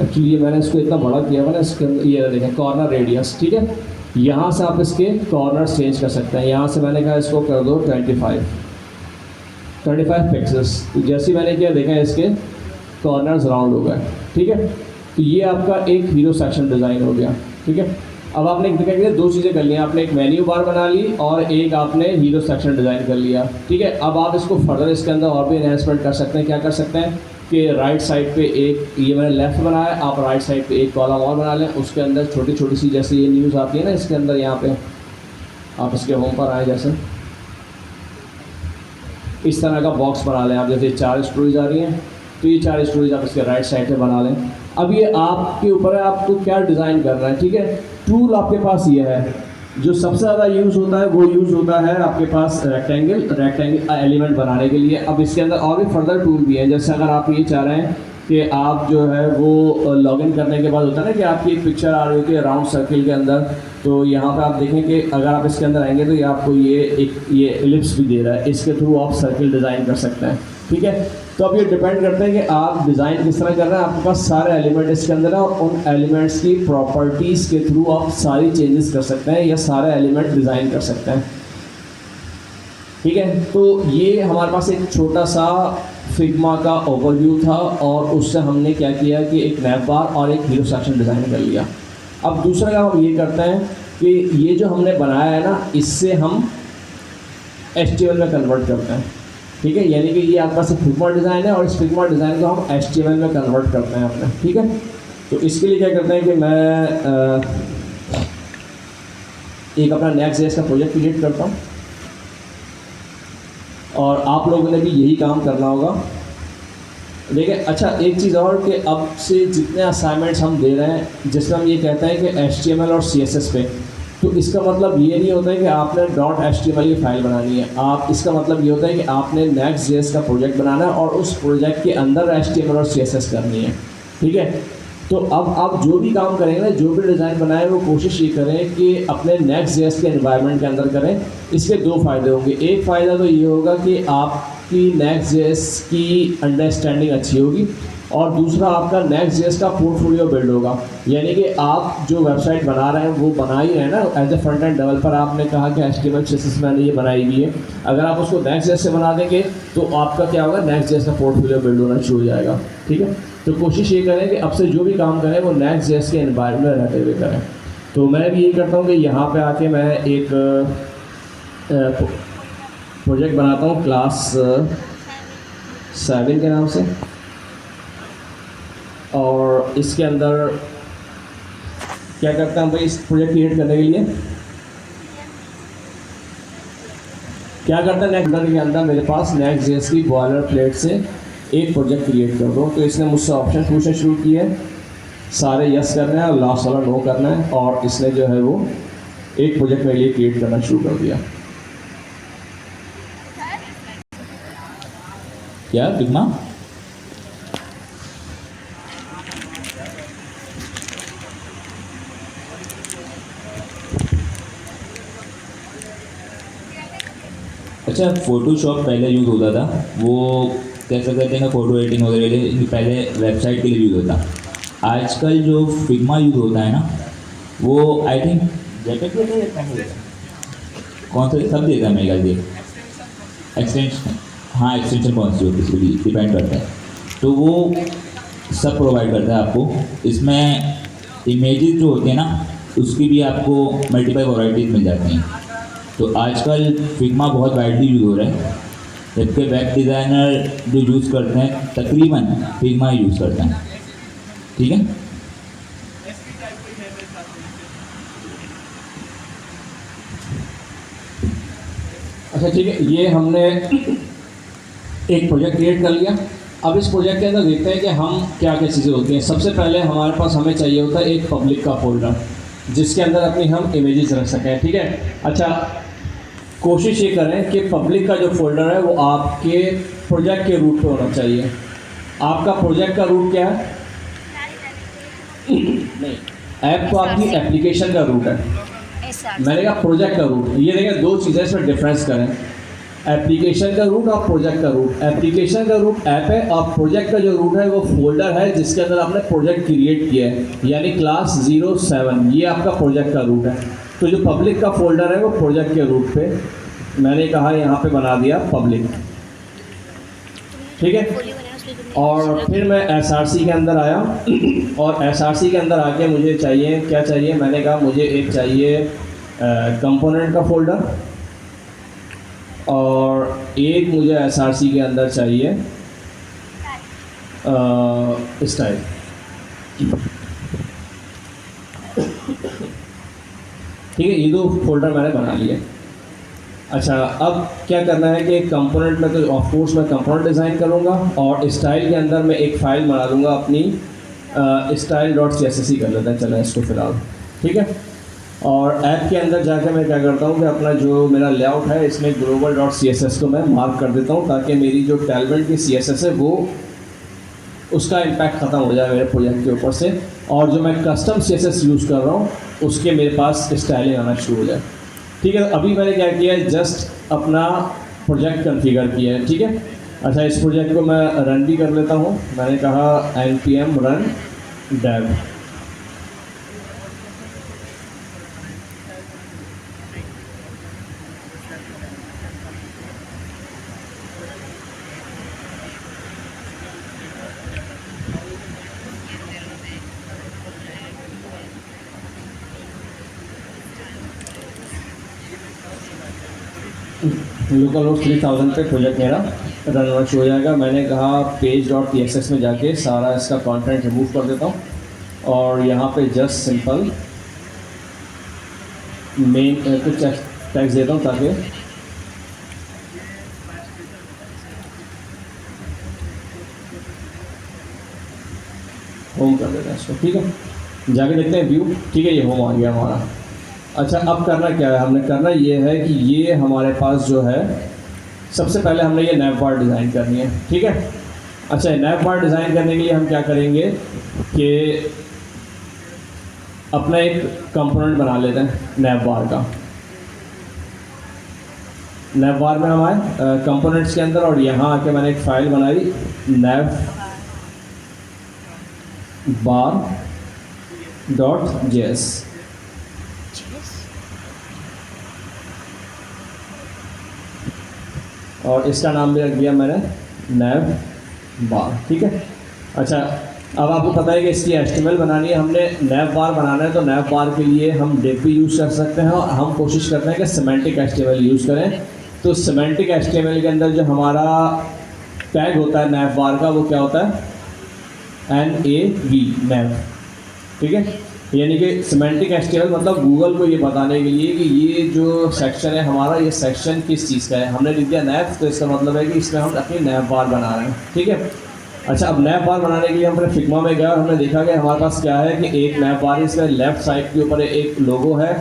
S1: एक्चुअली मैंने इसको इतना बड़ा किया हुआ ना, इसके अंदर ये देखें कॉर्नर रेडियस, ठीक है। यहाँ से आप इसके कॉर्नर चेंज कर सकते हैं। यहाँ से मैंने कहा इसको कर दो 25 पिक्सेल्स। तो जैसे मैंने किया, देखा इसके कॉर्नर्स राउंड हो गए, ठीक है। तो ये आपका एक हीरो सेक्शन डिज़ाइन हो गया, ठीक है। अब आपने क्या किया, दो चीज़ें कर ली, आपने एक मेन्यू बार बना ली और एक आपने हीरो सेक्शन डिज़ाइन कर लिया, ठीक है। अब आप इसको फर्दर इसके अंदर और भी एनहेंसमेंट कर सकते हैं। क्या कर सकते हैं कि राइट साइड पे एक, ये मैंने लेफ़्ट बनाया, आप राइट साइड पे एक कॉलम और बना लें, उसके अंदर छोटी छोटी सी, जैसे ये न्यूज़ आती है ना, इसके अंदर यहाँ पे आप इसके होम पर आए, जैसे इस तरह का बॉक्स बना लें आप। जैसे 4 स्टोरीज आ रही हैं, तो ये 4 स्टोरीज आप इसके राइट साइड पे बना लें। अब ये आपके ऊपर है, आपको क्या डिज़ाइन करना है, ठीक है। टूल आपके पास ये है, जो सबसे ज़्यादा यूज़ होता है वो यूज़ होता है आपके पास रेक्टेंगल एलिमेंट बनाने के लिए। अब इसके अंदर और भी फर्दर टूल भी हैं, जैसे अगर आप ये चाह रहे हैं कि आप जो है वो लॉगिन करने के बाद होता है ना कि आपकी एक पिक्चर आ रही होती है राउंड सर्किल के अंदर, तो यहाँ पे आप देखें कि अगर आप इसके अंदर आएंगे तो ये आपको ये एलिप्स भी दे रहा है, इसके थ्रू आप सर्किल डिज़ाइन कर सकते हैं, ठीक है। तो अब ये डिपेंड करता है कि आप डिज़ाइन किस तरह कर रहे हैं। आपके पास सारे एलिमेंट इसके अंदर है और उन एलिमेंट्स की प्रॉपर्टीज़ के थ्रू आप सारी चेंजेस कर सकते हैं या सारे एलिमेंट डिज़ाइन कर सकते हैं, ठीक है। तो ये हमारे पास एक छोटा सा फिग्मा का ओवरव्यू था और उससे हमने क्या किया कि एक नैव बार और एक हीरो सेक्शन डिज़ाइन कर लिया। अब दूसरा काम हम ये करते हैं कि ये जो हमने बनाया है ना, इससे हम HTML में कन्वर्ट करते हैं। ठीक है, यानी कि ये आपके पास एक फिग्मा डिज़ाइन है और इस फिग्मा डिज़ाइन को हम HTML में कन्वर्ट करते हैं अपने, ठीक है। तो इसके लिए क्या करते हैं कि मैं एक अपना Next.js का प्रोजेक्ट क्रिएट करता हूँ और आप लोगों ने भी यही काम करना होगा। देखिए, अच्छा एक चीज़ और कि अब से जितने असाइनमेंट्स हम दे रहे हैं जिसमें हम ये कहते हैं कि HTML और CSS पे, तो इसका मतलब ये नहीं होता है कि आपने .html की फाइल बनानी है। आप इसका मतलब ये होता है कि आपने Next.js का प्रोजेक्ट बनाना है और उस प्रोजेक्ट के अंदर HTML और CSS करनी है, ठीक है। तो अब आप जो भी काम करेंगे ना, जो भी डिज़ाइन बनाए, वो कोशिश ये करें कि अपने Next.js के एनवायरनमेंट के अंदर करें। इसके दो फ़ायदे होंगे। एक फ़ायदा तो ये होगा कि आपकी Next.js की अंडरस्टैंडिंग अच्छी होगी और दूसरा आपका Next.js का पोर्टफोलियो बिल्ड होगा। यानी कि आप जो वेबसाइट बना रहे हैं वो बना ही रहे हैं ना, as a front end developer आपने कहा कि HTML CSS मैंने ये बनाई हुई है। अगर आप उसको Next.js से बना देंगे तो आपका क्या होगा, Next.js का पोर्टफोलियो बिल्ड होना शुरू हो जाएगा, ठीक है। तो कोशिश ये करें कि अब से जो भी काम करें वो Next.js के एनवायरनमेंट में रहते हुए करें। तो मैं भी यही करता हूँ कि यहाँ पे आके मैं एक प्रोजेक्ट बनाता हूँ क्लास 7 के नाम से, और इसके अंदर क्या करता हूँ भाई, इस प्रोजेक्ट क्रिएट करने के लिए क्या करता है, नेक्स्ट के अंदर मेरे पास Next.js की बॉयलर प्लेट से एक प्रोजेक्ट क्रिएट कर दो। तो इसने मुझसे ऑप्शन पूछना शुरू किए, सारे यस करना है और लास्ट वाला नो करना है, और इसने जो है वो एक प्रोजेक्ट मेरे लिए क्रिएट करना शुरू कर दिया। क्या फिग्मा?
S3: अच्छा, फ़ोटोशॉप पहले यूज़ होता था, वो कैसे कहते हैं, फ़ोटो एडिटिंग वगैरह के लिए पहले वेबसाइट के लिए यूज़ होता। आजकल जो फिग्मा यूज़ होता है ना, वो आई थिंक जेपेग देता है, कौन सा सब देता है मेरे ख्याल से, एक्सटेंशन, हाँ एक्सटेंशन कौन सी होती है इसको डिपेंड करता है। तो वो सब प्रोवाइड करता है आपको। इसमें इमेजेस जो होते हैं ना, उसकी भी आपको मल्टीपल वैराइटीज़ मिल जाती हैं। तो आजकल फिग्मा बहुत वाइडली यूज़ हो रहा है, जबकि वेब डिज़ाइनर जो यूज़ करते हैं तकरीबन फिग्मा यूज़ करते हैं, ठीक है।
S1: अच्छा ठीक है, ये हमने एक प्रोजेक्ट क्रिएट कर लिया। अब इस प्रोजेक्ट के अंदर देखते हैं कि हम क्या क्या चीज़ें होती हैं। सबसे पहले हमारे पास हमें चाहिए होता है एक पब्लिक का फोल्डर जिसके अंदर अपनी हम इमेजेस रख सकें, ठीक है। अच्छा, कोशिश ये करें कि पब्लिक का जो फोल्डर है वो आपके प्रोजेक्ट के रूट पे होना चाहिए। आपका प्रोजेक्ट का रूट क्या है? नहीं, ऐप तो आपकी एप्लीकेशन का रूट है। मैंने कहा प्रोजेक्ट का रूट। ये देखें, दो चीज़ें इसमें डिफरेंस करें, एप्लीकेशन का रूट और प्रोजेक्ट का रूट। एप्लीकेशन का रूट ऐप है और प्रोजेक्ट का जो रूट है वो फोल्डर है जिसके अंदर आपने प्रोजेक्ट क्रिएट किया है, यानी क्लास 07, ये आपका प्रोजेक्ट का रूट है। तो जो पब्लिक का फोल्डर है वो प्रोजेक्ट के रूट पे मैंने कहा यहाँ पे बना दिया पब्लिक, ठीक है। और फिर मैं SRC के अंदर आया और SRC के अंदर आके मुझे चाहिए, क्या चाहिए, मैंने कहा मुझे एक चाहिए कंपोनेंट का फोल्डर और एक मुझे SRC के अंदर चाहिए स्टाइल। ठीक है, ये दो फोल्डर मैंने बना लिए। अच्छा, अब क्या करना है कि कंपोनेंट में तो ऑफ कोर्स मैं कंपोनेंट डिज़ाइन करूँगा और स्टाइल के अंदर मैं एक फ़ाइल बना दूँगा अपनी style.css कर लेते हैं, चलो इसको फिलहाल, ठीक है। और ऐप के अंदर जाकर मैं क्या करता हूँ कि अपना जो मेरा लेआउट है इसमें global.css को मैं मार्क कर देता हूँ ताकि मेरी जो टैलमेंट की CSS है वो उसका इम्पैक्ट ख़त्म हो जाए मेरे प्रोजेक्ट के ऊपर से, और जो मैं कस्टम CSS यूज़ कर रहा हूँ उसके मेरे पास स्टाइलिंग आना शुरू हो जाए, ठीक है। अभी मैंने क्या किया है, जस्ट अपना प्रोजेक्ट कॉन्फ़िगर किया है, ठीक है। अच्छा, इस प्रोजेक्ट को मैं रन भी कर लेता हूँ। मैंने कहा npm run dev, local host 3000 पे प्रोजेक्ट मेरा रन होना शुरू हो जाएगा। मैंने कहा page.txt में जाके सारा इसका कंटेंट रिमूव कर देता हूँ और यहाँ पे जस्ट सिंपल मेन कुछ टैक्स देता हूँ ताकि होम कर देते हैं इसको। ठीक है, जाके देखते हैं व्यू। ठीक है, ये होम आ गया हमारा। अच्छा, अब करना क्या है, हमने करना ये है कि ये हमारे पास जो है सबसे पहले हमने ये नैव बार डिज़ाइन करनी है। ठीक है, अच्छा नैव बार डिज़ाइन करने के लिए हम क्या करेंगे कि अपना एक कंपोनेंट बना लेते हैं नैव बार का। नैव बार में हम आए कंपोनेंट्स के अंदर और यहाँ आके मैंने एक फ़ाइल बनाई नैव बार .js। और इसका नाम भी रख दिया मैंने नैव बार। ठीक है, अच्छा अब आपको पता है कि इसकी HTML बनानी है, हमने नैव बार बनाना है। तो नैव बार के लिए हम div भी यूज़ कर सकते हैं और हम कोशिश करते हैं कि सिमेंटिक HTML यूज़ करें। तो सिमेंटिक HTML के अंदर जो हमारा टैग होता है नैव बार का, वो क्या होता है NAV नैव। ठीक है, यानी कि सिमेंटिक HTML मतलब गूगल को ये बताने के लिए कि ये जो सेक्शन है हमारा, ये सेक्शन किस चीज़ का है। हमने लिख दिया नैव, तो इसका मतलब है कि इसमें हम अपनी नैव बार बना रहे हैं। ठीक है, अच्छा अब नैव बार बनाने के लिए हमने फिग्मा में गया और हमने देखा कि हमारे पास क्या है कि एक नैव बार, इसमें लेफ्ट साइड के ऊपर एक लोगो है,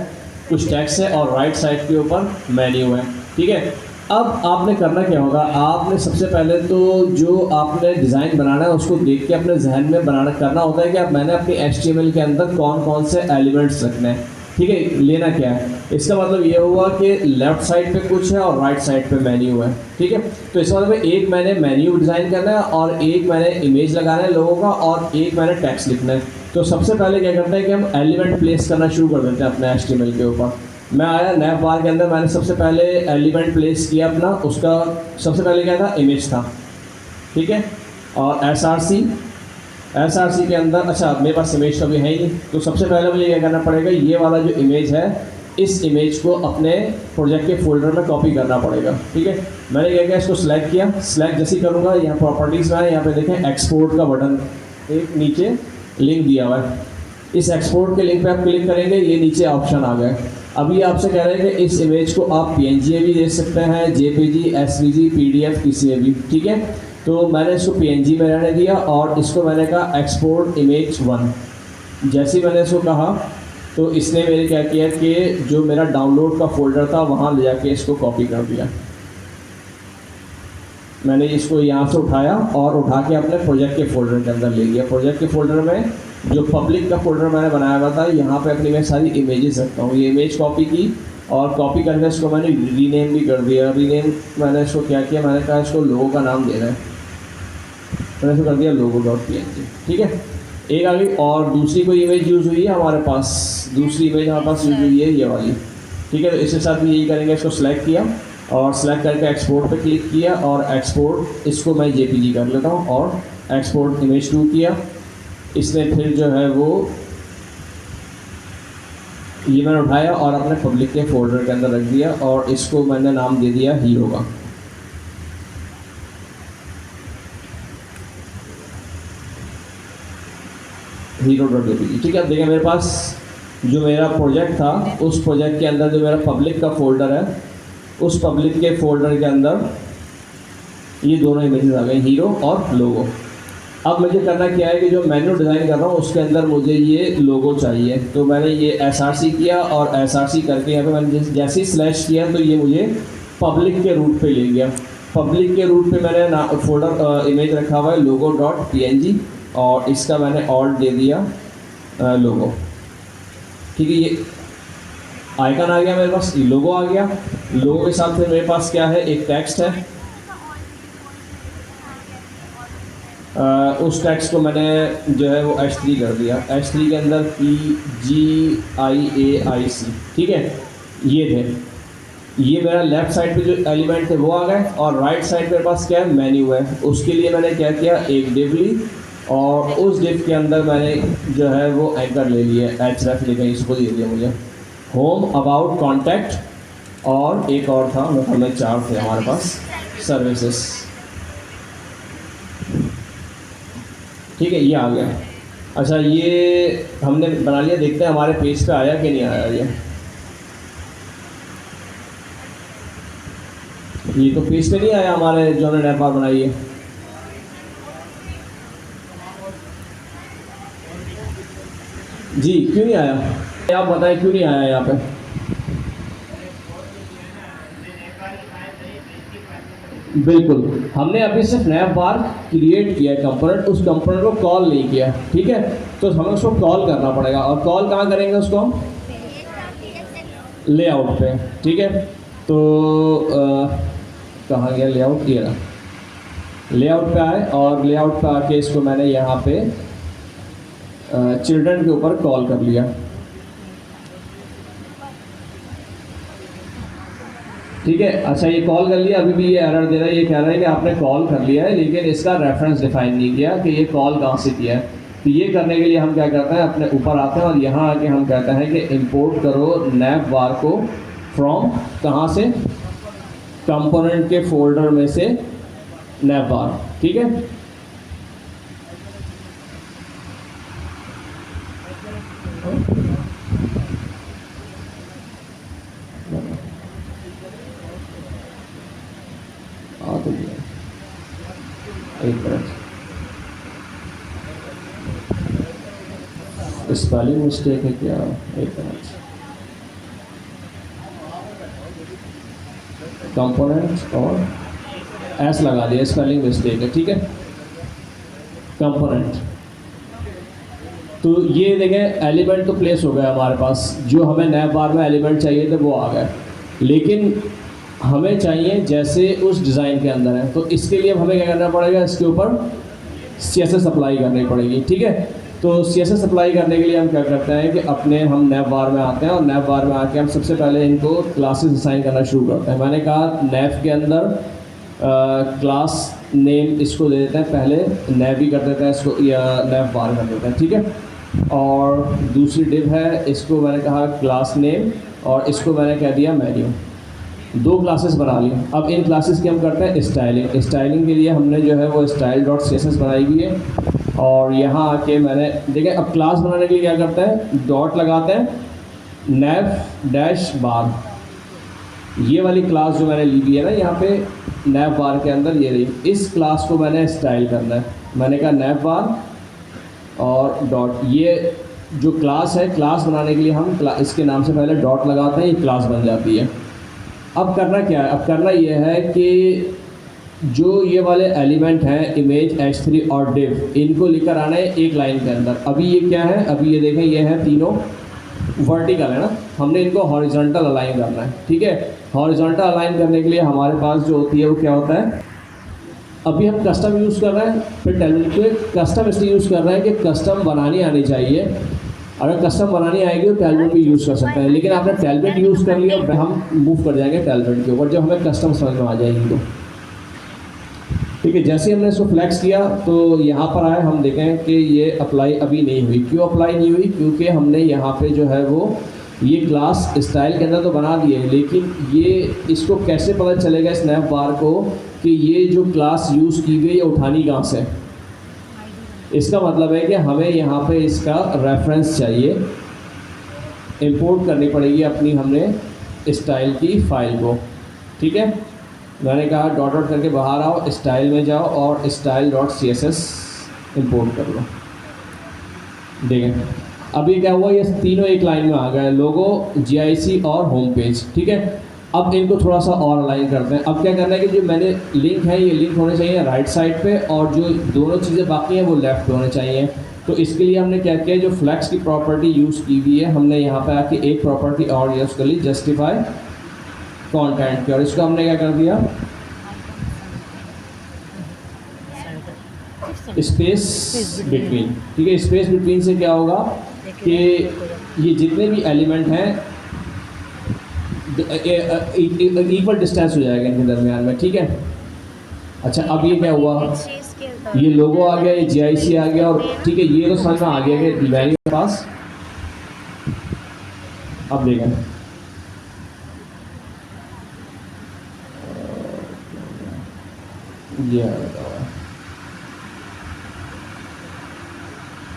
S1: कुछ टेक्स्ट है और राइट साइड के ऊपर मेन्यू है। ठीक है, अब आपने करना क्या होगा, आपने सबसे पहले तो जो आपने डिज़ाइन बनाना है उसको देख के अपने जहन में बनाना करना होता है कि अब मैंने अपनी HTML के अंदर कौन कौन से एलिमेंट्स रखने हैं। ठीक है, लेना क्या है, इसका मतलब ये हुआ कि लेफ़्ट साइड पे कुछ है और राइट साइड पे मेन्यू है। ठीक है, तो इसका मतलब एक मैंने मेन्यू डिज़ाइन करना है और एक मैंने इमेज लगाना है लोगों का और एक मैंने टेक्स्ट लिखना है। तो सबसे पहले क्या करते हैं कि हम एलिमेंट प्लेस करना शुरू कर देते हैं अपने HTML के ऊपर। मैं आया नैव बार के अंदर, मैंने सबसे पहले एलिमेंट प्लेस किया अपना, उसका सबसे पहले क्या था, इमेज था। ठीक है, और SRC के अंदर, अच्छा मेरे पास इमेज तो अभी है ही नहीं, तो सबसे पहले मुझे क्या करना पड़ेगा, ये वाला जो इमेज है इस इमेज को अपने प्रोजेक्ट के फोल्डर में कॉपी करना पड़ेगा। ठीक है, मैंने क्या किया, इसको सेलेक्ट किया। सेलेक्ट जैसे ही करूँगा, यहाँ प्रॉपर्टीज़ में यहाँ पे देखें एक्सपोर्ट का बटन एक नीचे लिंक दिया हुआ है। इस एक्सपोर्ट के लिंक पे आप क्लिक करेंगे, ये नीचे ऑप्शन आ गए। अभी आपसे कह रहे हैं कि इस इमेज को आप PNG में भी दे सकते हैं, JPG, SVG, PDF किसी में भी। ठीक है, तो मैंने इसको PNG में रहने दिया और इसको मैंने कहा एक्सपोर्ट इमेज 1। जैसे ही मैंने इसको कहा तो इसने मेरे क्या किया कि जो मेरा डाउनलोड का फोल्डर था वहाँ ले जाके इसको कॉपी कर दिया। मैंने इसको यहाँ से उठाया और उठा के अपने प्रोजेक्ट के फोल्डर के अंदर ले गया। प्रोजेक्ट के फोल्डर में जो पब्लिक का फोल्डर मैंने बनाया हुआ था, यहाँ पे अपनी मैं सारी इमेजेस रखता हूँ। ये इमेज कॉपी की और कॉपी करके इसको मैंने रीनेम भी कर दिया। रीनेम मैंने इसको क्या किया, मैंने कहा इसको लोगो का नाम देना है, मैंने इसको कर दिया logo.png। ठीक है, एक आ गई। और दूसरी कोई इमेज यूज़ हुई है हमारे पास, दूसरी इमेज हमारे पास यूज़ हुई है ये वाली। ठीक है, तो इसके साथ भी यही करेंगे, इसको सेलेक्ट किया और सेलेक्ट करके एक्सपोर्ट पे क्लिक किया और एक्सपोर्ट इसको मैं JPG कर लेता हूँ और एक्सपोर्ट इमेज 2 किया। इसने फिर जो है वो ये मैंने उठाया और अपने पब्लिक के फोल्डर के अंदर रख दिया और इसको मैंने नाम दे दिया हीरो का। hero.jpg। ठीक है, देखिए मेरे पास जो मेरा प्रोजेक्ट था उस प्रोजेक्ट के अंदर जो मेरा पब्लिक का फोल्डर है, उस पब्लिक के फोल्डर के अंदर ये दोनों इमेजेस आ गए, हीरो और लोगो। अब मुझे करना क्या है कि जो मेन्यू डिज़ाइन कर रहा हूँ उसके अंदर मुझे ये लोगो चाहिए। तो मैंने ये SRC किया और SRC करके यहाँ पे मैंने जैसे ही स्लैश किया तो ये मुझे पब्लिक के रूट पे ले गया। पब्लिक के रूट पे मैंने फोल्डर इमेज रखा हुआ है logo.png और इसका मैंने ऑल्ट दे दिया लोगो। ठीक है, ये आइकन आ गया मेरे पास, लोगो आ गया। लोगो के साथ फिर मेरे पास क्या है, एक टेक्स्ट है। उस टेक्स्ट को मैंने जो है वो H3 कर दिया। H3 के अंदर PGIAIC। ठीक है, ये थे, ये मेरा लेफ़्ट साइड पे जो एलिमेंट थे वो आ गए और राइट साइड मेरे पास क्या है, मेन्यू है। उसके लिए मैंने क्या किया, एक डिव ली और उस डिव के अंदर मैंने जो है वो एंकर ले लिया, href लिखा इसको दे दिया मुझे। होम, अबाउट, कॉन्टैक्ट और एक और था, मतलब में 4 थे हमारे पास सर्विसेज। ठीक है, ये आ गया। अच्छा, ये हमने बना लिया, देखते हैं हमारे पेज पे आया कि नहीं आया ये तो पेज पे नहीं आया हमारे जो हमने नैप बार बनाई है। जी क्यों नहीं आया, आप बताएं क्यों नहीं आया यहाँ पे। बिल्कुल, हमने अभी सिर्फ नैप बार क्रिएट किया है कंपोनेंट, उस कंपोनेंट को कॉल नहीं किया। ठीक है, तो हमें उसको कॉल करना पड़ेगा, और कॉल कहाँ करेंगे उसको हम, लेआउट पे। ठीक है, तो कहाँ गया लेआउट, ये रहा। लेआउट पे आए और लेआउट पे आके इसको मैंने यहाँ पे चिल्ड्रन के ऊपर कॉल कर लिया। ठीक है, अच्छा ये कॉल कर लिया, अभी भी ये एरर दे रहा है, ये कह रहा है कि आपने कॉल कर लिया है लेकिन इसका रेफरेंस डिफाइन नहीं किया कि ये कॉल कहाँ से किया है। तो ये करने के लिए हम क्या करते हैं, अपने ऊपर आते हैं और यहाँ आके हम कहते हैं कि इंपोर्ट करो नैप बार को फ्रॉम, कहाँ से, कंपोनेंट के फोल्डर में से नैप बार। ठीक है, तो एक मिनट, स्पेलिंग मिस्टेक है क्या, एक मिनट। कंपोनेंट और एस लगा दिया, स्पेलिंग मिस्टेक है। ठीक है, कंपोनेंट, तो ये देखें एलिमेंट तो प्लेस हो गया हमारे पास, जो हमें नैप बार में एलिमेंट चाहिए थे वो आ गए, लेकिन हमें चाहिए जैसे उस डिज़ाइन के अंदर है। तो इसके लिए हमें क्या करना पड़ेगा, इसके ऊपर CSS अप्लाई करनी पड़ेगी। ठीक है, तो CSS अप्लाई करने के लिए हम क्या करते हैं कि अपने हम नैप बार में आते हैं, और नैप बार में आके हम सबसे पहले इनको क्लासेस असाइन करना शुरू करते हैं। मैंने कहा नैप के अंदर क्लास नेम इसको दे देते हैं, पहले नैप ही कर देते हैं इसको, या नैप बार कर देते हैं। ठीक है, और दूसरी डिव है, इसको मैंने कहा क्लास नेम, और इसको मैंने कह दिया मेन्यू। 2 क्लासेस बना ली। अब इन क्लासेस की हम करते हैं स्टाइलिंग। स्टाइलिंग के लिए हमने जो है वो style.css बनाई हुई है, और यहाँ आके मैंने देखें, अब क्लास बनाने के लिए क्या करते हैं, डॉट लगाते हैं नैप डैश बार, ये वाली क्लास जो मैंने ली हुई है ना यहाँ पे नैप बार के अंदर, ये रही, इस क्लास को मैंने स्टाइल करना है। मैंने कहा नैप बार और डॉट, ये जो क्लास है, क्लास बनाने के लिए हम इसके नाम से पहले डॉट लगाते हैं, ये क्लास बन जाती है। अब करना क्या है, अब करना ये है कि जो ये वाले एलिमेंट हैं इमेज, h3 और div, इनको लेकर आना है एक लाइन के अंदर। अभी ये क्या है, अभी ये देखें, ये है तीनों वर्टिकल है ना, हमने इनको हॉरिजॉन्टल अलाइन करना है। ठीक है, हॉरिजॉन्टल अलाइन करने के लिए हमारे पास जो होती है वो क्या होता है, अभी हम कस्टम यूज़ कर रहे हैं, फिर टेलमेंट को कस्टम इसलिए यूज़ कर रहे हैं कि कस्टम बनानी आनी चाहिए। अगर कस्टम बनानी आएगी तो टेलमेंट भी यूज़ कर सकते हैं, लेकिन आपने टेलमेंट यूज़ कर लिया, हम मूव कर जाएंगे टेलमेंट के ऊपर जब हमें कस्टम समझ में आ जाएगी तो। ठीक है, जैसे हमने इसको फ्लैक्स किया तो यहाँ पर आए, हम देखें कि ये अप्लाई अभी नहीं हुई। क्यों अप्लाई नहीं हुई, क्योंकि हमने यहाँ पे जो है वो ये क्लास स्टाइल के अंदर तो बना दिए, लेकिन ये इसको कैसे पता चलेगा स्नैप बार को कि ये जो क्लास यूज़ की गई है उठानी कहाँ से। इसका मतलब है कि हमें यहाँ पे इसका रेफरेंस चाहिए, इंपोर्ट करनी पड़ेगी अपनी हमने स्टाइल की फाइल को। ठीक है, मैंने कहा डॉट डॉट करके बाहर आओ, स्टाइल में जाओ और style.css इंपोर्ट कर लो। देखें अब ये क्या हुआ, ये तीनों एक लाइन में आ गए, लोगो, GIC और होम पेज। ठीक है, अब इनको थोड़ा सा और अलाइन करते हैं। अब क्या करना है कि जो मैंने लिंक है ये लिंक होने चाहिए राइट साइड पे, और जो दोनों चीज़ें बाकी हैं वो लेफ़्ट होने चाहिए। तो इसके लिए हमने क्या किया, जो फ्लैक्स की प्रॉपर्टी यूज़ की हुई है, हमने यहाँ पे आके एक प्रॉपर्टी और यूज़ कर ली, जस्टिफाई कंटेंट की, और इसको हमने क्या कर दिया, स्पेस बिटवीन। ठीक है, स्पेस बिटवीन से क्या होगा कि ये जितने भी एलिमेंट हैं इक्वल डिस्टेंस हो जाएगा इनके दरमियान में। ठीक है, अच्छा अब ये क्या हुआ, ये लोगो आ गया, ये GIC आ गया, और ठीक है ये तो समझ में आ गया कि वैल्यू के पास। अब देखें ये लगा हुआ है,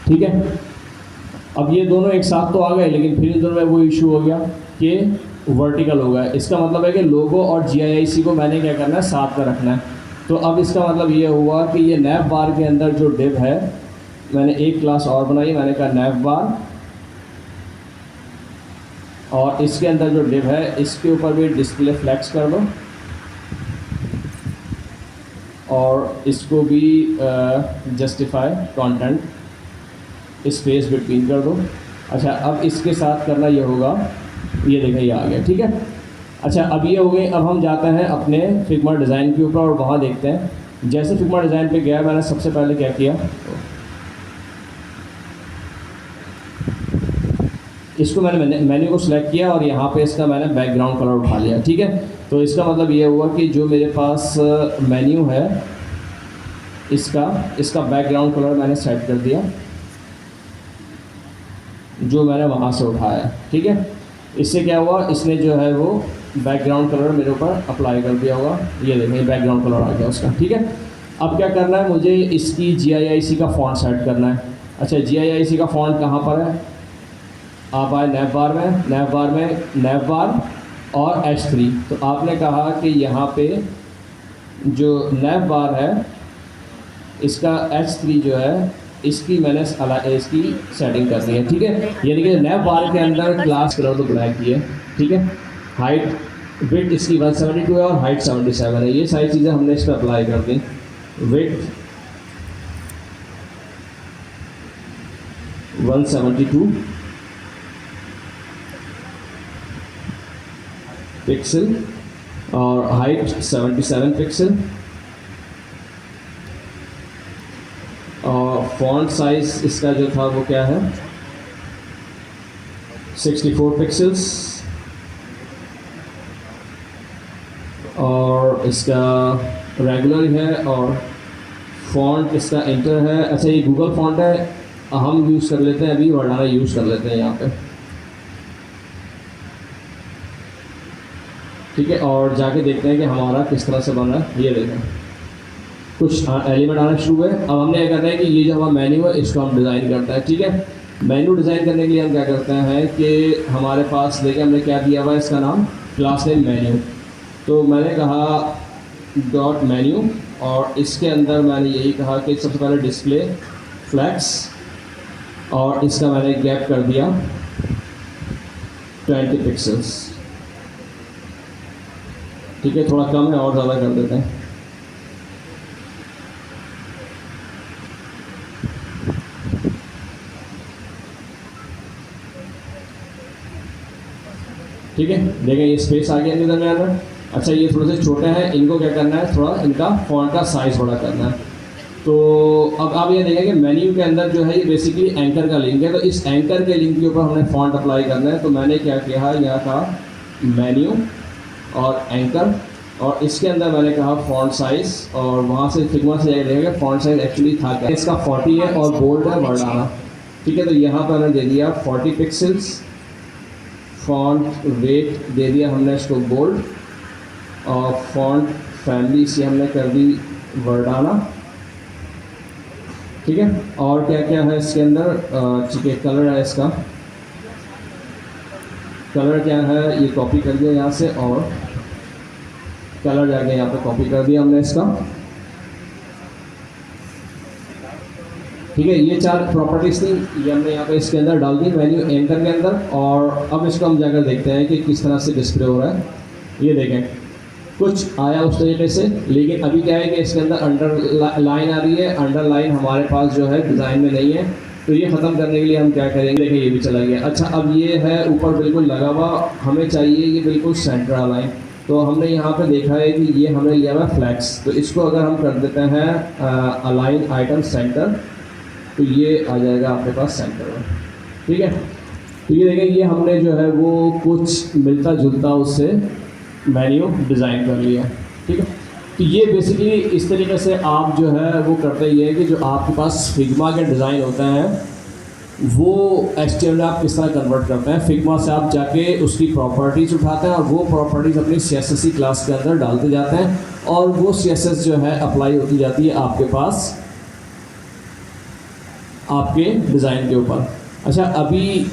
S1: ठीक है। अब ये दोनों एक साथ तो आ गए, लेकिन फिर इन दोनों में वो इशू हो गया कि वर्टिकल हो गया। इसका मतलब है कि लोगो और GIIC को मैंने क्या करना है, साथ में रखना है। तो अब इसका मतलब ये हुआ कि ये नैव बार के अंदर जो डिव है, मैंने एक क्लास और बनाई, मैंने कहा नैव बार, और इसके अंदर जो डिव है इसके ऊपर भी डिस्प्ले फ्लेक्स कर दो और इसको भी जस्टिफाई कंटेंट स्पेस बिटवीन कर दो। अच्छा, अब इसके साथ करना ये होगा, ये देखें ये आ गया, ठीक है। अच्छा, अब ये हो गई। अब हम जाते हैं अपने फिग्मा डिज़ाइन के ऊपर और वहाँ देखते हैं। जैसे फिग्मा डिज़ाइन पे गया, मैंने सबसे पहले क्या किया, इसको मैंने मेन्यू को सिलेक्ट किया और यहाँ पे इसका मैंने बैकग्राउंड कलर उठा लिया, ठीक है। तो इसका मतलब ये हुआ कि जो मेरे पास मेन्यू है इसका बैकग्राउंड कलर मैंने सेट कर दिया, जो मैंने वहाँ से उठाया, ठीक है। इससे क्या हुआ, इसने जो है वो बैकग्राउंड कलर मेरे ऊपर अप्लाई कर दिया होगा। ये देखें बैकग्राउंड कलर आ गया उसका, ठीक है। अब क्या करना है, मुझे इसकी GIIC का फ़ॉन्ट सेट करना है। अच्छा, GIIC का फ़ॉन्ट कहाँ पर है, आप आए नैव बार और H3। तो आपने कहा कि यहाँ पे जो नैव बार है इसका H3 जो है इसकी मैंने इसकी सेटिंग कर दी है, ठीक है। यानी कि नैव बार के अंदर क्लास कलर तो ब्लैक की है, ठीक है। हाइट विड्थ इसकी 172 है और हाइट 77 है। ये सारी चीज़ें हमने इस पर अप्लाई कर दी। विड्थ 172 पिक्सल और हाइट 77 पिक्सल, और फॉन्ट साइज इसका जो था वो क्या है, 64 पिक्सल्स, और इसका रेगुलर है और फॉन्ट इसका इंटर है। अच्छा, ये गूगल फॉन्ट है, हम यूज़ कर लेते हैं, अभी वर्डाना यूज़ कर लेते हैं यहाँ पे, ठीक है। और जाके देखते हैं कि हमारा किस तरह से बना है। ये देखें कुछ एलिमेंट आना शुरू हुए। अब हमने क्या करना है कि ये जो हमारा मेन्यू है इसको हम डिज़ाइन करते हैं, ठीक है। मेन्यू डिज़ाइन करने के लिए हम क्या करते हैं कि हमारे पास देखिए हमने क्या दिया हुआ है, इसका नाम क्लास नेम मेन्यू। तो मैंने कहा डॉट मेन्यू और इसके अंदर मैंने यही कहा कि सबसे पहले डिस्प्ले फ्लैक्स और इसका मैंने गैप कर दिया 20 पिक्सल्स, ठीक है। थोड़ा कम है और ज़्यादा कर देते हैं, ठीक है। देखें ये स्पेस आ गया इधर में अंदर। अच्छा, ये थोड़े से छोटे हैं, इनको क्या करना है, थोड़ा इनका फॉन्ट का साइज़ बड़ा करना है। तो अब आप ये देखें कि मेन्यू के अंदर जो है ये बेसिकली एंकर का लिंक है। तो इस एंकर के लिंक के ऊपर हमने फॉन्ट अप्लाई करना है। तो मैंने क्या किया, यहाँ का मेन्यू और एंकर, और इसके अंदर मैंने कहा फॉन्ट साइज़, और वहाँ से फिग्मा से जाकर देखेंगे फॉन्ट साइज़ एक्चुअली था क्या, इसका 40 है और बोल्ड है वर्डाना, ठीक है। तो यहाँ पर मैंने दे दिया 40 पिक्सल्स, फॉन्ट वेट दे दिया हमने इसको बोल्ड, और फॉन्ट फैमिली से हमने कर दी वर्डाना, ठीक है। और क्या क्या है इसके अंदर, ठीक है, कलर है इसका, कलर क्या है ये कॉपी कर दिया यहाँ से, और कलर जाके यहाँ पे कॉपी कर दिया हमने इसका, ठीक है। ये 4 प्रॉपर्टीज थी, ये हमने यहाँ पे इसके अंदर डाल दी मेन्यू एंकर के अंदर। और अब इसको हम जाकर देखते हैं कि किस तरह से डिस्प्ले हो रहा है। ये देखें कुछ आया उस तरीके से, लेकिन अभी क्या है कि इसके अंदर अंडर लाइन आ रही है। अंडर लाइन हमारे पास जो है डिज़ाइन में नहीं है, तो ये ख़त्म करने के लिए हम क्या करेंगे, देखिए ये भी चला गया। अच्छा, अब ये है ऊपर बिल्कुल लगा हुआ, हमें चाहिए ये बिल्कुल सेंटर अलाइन। तो हमने यहाँ पे देखा है कि ये हमने लिया हुआ फ्लैक्स, तो इसको अगर हम कर देते हैं अलाइन आइटम सेंटर, तो ये आ जाएगा आपके पास सेंटर में, ठीक है। तो ये देखें ये हमने जो है वो कुछ मिलता जुलता उससे मेन्यू डिज़ाइन कर लिया, ठीक है। तो ये बेसिकली इस तरीके से आप जो है वो करते ही है कि जो आपके पास फिग्मा के डिज़ाइन होते हैं वो HTML में आप किस तरह कन्वर्ट करते हैं। फिग्मा से आप जाके उसकी प्रॉपर्टीज़ उठाते हैं और वो प्रॉपर्टीज़ अपनी CSS क्लास के अंदर डालते जाते हैं और वो CSS जो है अप्लाई होती जाती है आपके पास आपके डिज़ाइन के ऊपर। अच्छा, अभी